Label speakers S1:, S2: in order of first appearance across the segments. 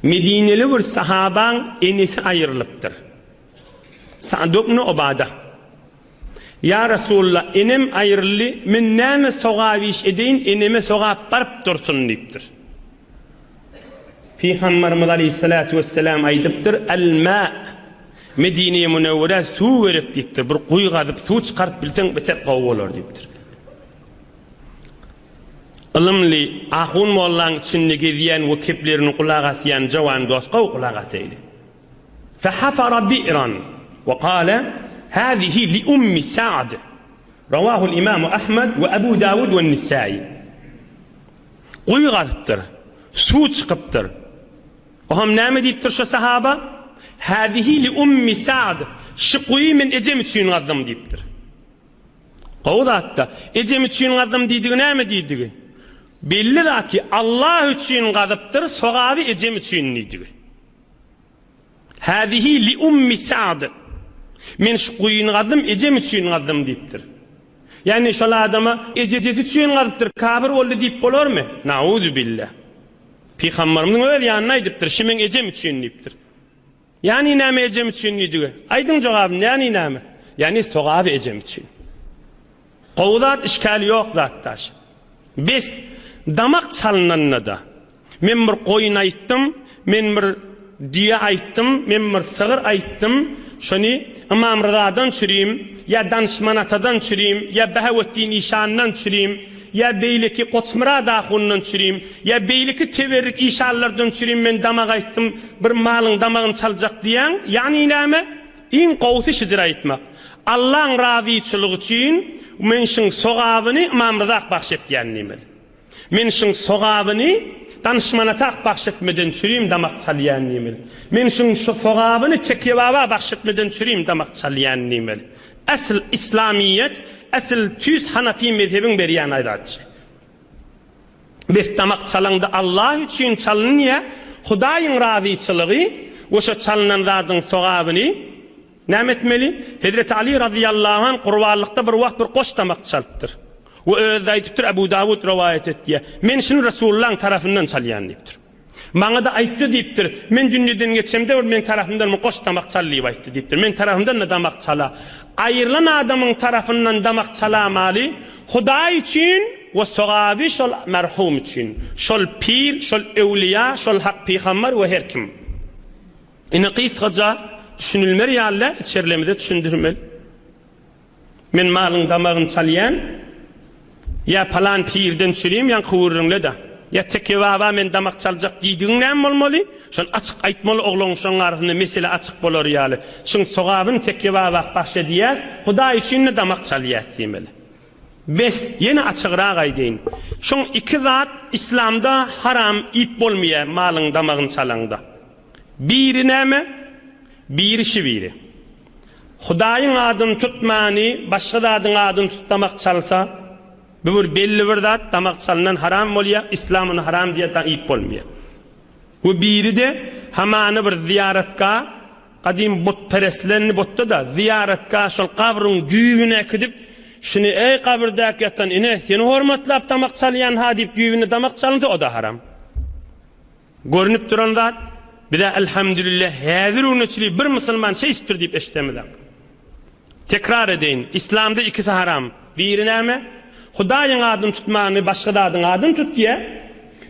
S1: Medineli bir sahaban enesi ayrılıptır. Sa'd ibn Ubada. Ya Resulullah, enem ayrılı, men näme sogap iş edeyin, eneme sogap barıp dursun deyiptir. Peygamberimiz Aleyhissalatu vesselam aydıptır, el-ma, Medine-i Münevvere su verip deyiptir. Bir kuyu qadıp su çıkarıp bilsen beter qav olur deyiptir. Ilımlı, ahun mollan içinde geziyen ve keplerini kulak asıyan cavan dostqa kulak asaylı. Fehafara bi'ran ve qala hâzihi li ummi Sa'd. Ravahul İmam Ahmed ve Ebu Davud ve Nisai. Kuyu qadıptır, su çıkıptır. Oham näme deyiptir şu sahaba? Hâzihi li ummi Sa'd. Şu kuyu men ecem için qadım deyiptir. Qavda hatta ecem için qadım deydiği näme deydiği? Belli da ki Allah için qadıptır, soğavi ecem için deydiği. Hâzihi li ummi Sa'd. Men şu kuyunu qadım, ecem için qadım deyiptir. Yani şu adama ececesi için qadıptır, kafir oldu deyip olur mu? Nauzu billah. Peygamberimizin öyle yanına aydıptır, şimen ecem için deyiptir. Yani näme ecem için deydiği? Aydın cevabı, yani näme? Yani soğavi ecem için. Qavdat işkali yok zattaş. Biz damak çalınanına da men bir koyun aytdım, men bir diye aytdım, men bir sığır aytdım. Şunu İmam Rızadan çürüyüm, ya danışman atadan çürüyüm, ya Behavettin İşan'dan çürüyüm, ya beyleki Koçmıra dağundan çürüyüm, ya beyleki teverrik İşanlardan çürüyüm, men damak aytdım, bir malın damağını çalacak diyen, yani näme? İn qawsi şıcıra aytmak. Allah'ın razıyçılığı için men şun sogabını İmam Rıza bahşetdiýän. Men şun sogabını danışmana tak bahşetmeden çürüyüm damak çalýan. Men şun sogabını tekebaba bahşetmeden çürüyüm damak çalýan. Asıl İslamiyet, asıl tüz Hanafi mezhebin berýän aýratçy. Biz damak çalanda Allah için çalın ya, Hudaýyň razıyçylygy, oşa çalınanlardyň sogabını näme etmeli? Hazreti Ali radıyallahu anh qurbanlıkta bir wagt bir qoş damak çalıptır. Ve özü aytıptır, Ebu Davud rivayet etdi. Men şunu Resulullah'ın tarafından çalyan deyiptir. Bana da aytdı deyiptir. Men dünyeden geçemde men tarafından qoş damak çalıyıp aytdı deyiptir. Men tarafından da damak çala. Ayrılan adamın tarafından damak çalamalı. Huda için ve sogavi şol merhum için. Şol pir, şol evliya, şol hak peygamber ve her kim. İne kısaca düşünülmeli ya Allah, içerilemede düşündürmeli. Men malın damağını çalyan, ya palan pirden çürüyüm, ya kıvırırımla da. Ya tekevava men damak çalacak deydiğin näme bolmaly? Şon açık aytmaly oğlun şoň arasynda mesele açık bolar ýaly. Şoň sogabyn tekevava başa diýär, Hudaý üçin de damak çalýar diýmeli. Bes yine açıqraaq aýdyn. Şoň iki zat İslamda haram ip bolmaýar malyň damagyny çalanda. Biri näme? Biri şibiri. Hudaýyň adyny tutmany, başga zadyň adyny tutmak çalsa, bu bir belli bir zat damak çalınan haram bolýar, İslamyň haram diýen ip bolmaýar. Bu biri de hamany bir ziyaretka, kadim butperestlerini butda da ziyaretka şol kabryň güýüne gidip, şunu ey kabirdak yatan ine seni hormatlap damak çalýan ha diýip güýüne damak çalynsa o da haram. Görünüp duran zat, bir de elhamdülillah häzir unuçly bir musulman şey istir diýip eşitemedi. Tekrar edeyin, İslamda ikisi haram. Biri näme? Hudaýyň adyny tutmany, başga adyň adyny tut diye.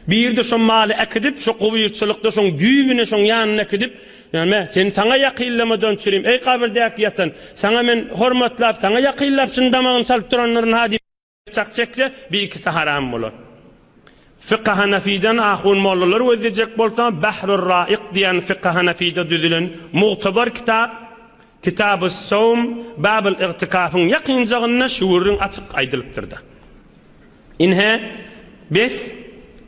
S1: Bir de şo maly ekidip, şo goýurçylykda şo güýüne şo ýanyna ekidip, yani sen saňa ýakynlamadan çürüm, ey kabirdak ýatan, saňa men hormatlap, saňa ýakynlap şunu damagyny çalyp duranlaryň ha diýip çakçekle bir ikisi haram bolar. Fiqh Hanafiden ahun mollalar ödeyecek bolsa Bahrur Ra'iq diýen Fiqh Hanafide düzülen muğtabar kitap, Kitab-ı Savm, Bab-ı İgtikaf'ın yakıncagyna şuurun açık aýdylypdyrda. Inhe biz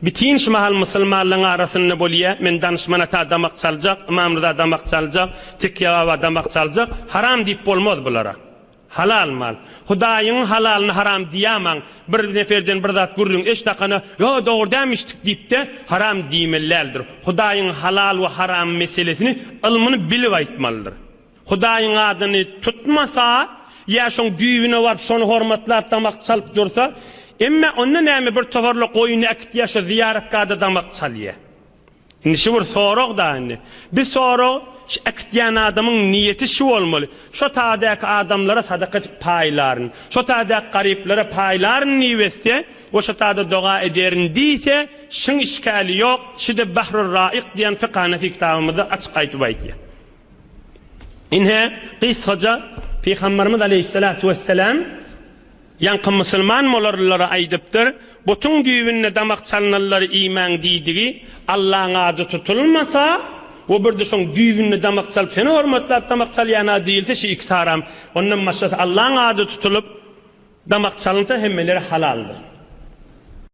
S1: bitin şmahal musulmanlaryň arasynda bolýar, men danışmana ta damak çaljak, İmam Rıza damak çaljak, tekýawa damak çaljak, haram diýip bolmaz bulara. Halal mal. Hudaýyň halalyny haram diýämäň. Bir neferden bir zat görüň, eşdakana, "Yo, dogry demişdik" diýip de haram diýmellerdir. Hudaýyň halal we haram meselesini ilmini bilip aýtmalydyr. Hudaýyň adyny tutmasa, ya şoň düýüne barıp şonu hormatlap damak çalyp dursa, emme onda näme bir tovarly goýuny ekip ýaşa ziyaretkada damak çalýar. Indi şu bir soraq da indi. Bir soraq aktiyan adamın niyeti şu olmalı. Şu tadak adamlara sadaka paylarını, şu tadak gariplere paylarını niveste, o şu tadak dua ederin diyse, şın işgali yok. Şide Bahrul Ra'iq diyen Fiqh Hanefi kitabımızda açık aytıp aytıyor. İnhe kısaca Peygamberimiz Aleyhissalatu vesselam yankı Müslüman molarlara aydıptır. Bütün düğünne damak çalınanları iman diydigi Allah'ın adı tutulmasa o bir de son düğünne damak çal fena hormatlar damak çal yana değilse şey ikisi haram. Ondan maşallah Allah'ın adı tutulup damak çalınsa hemmeleri halaldır.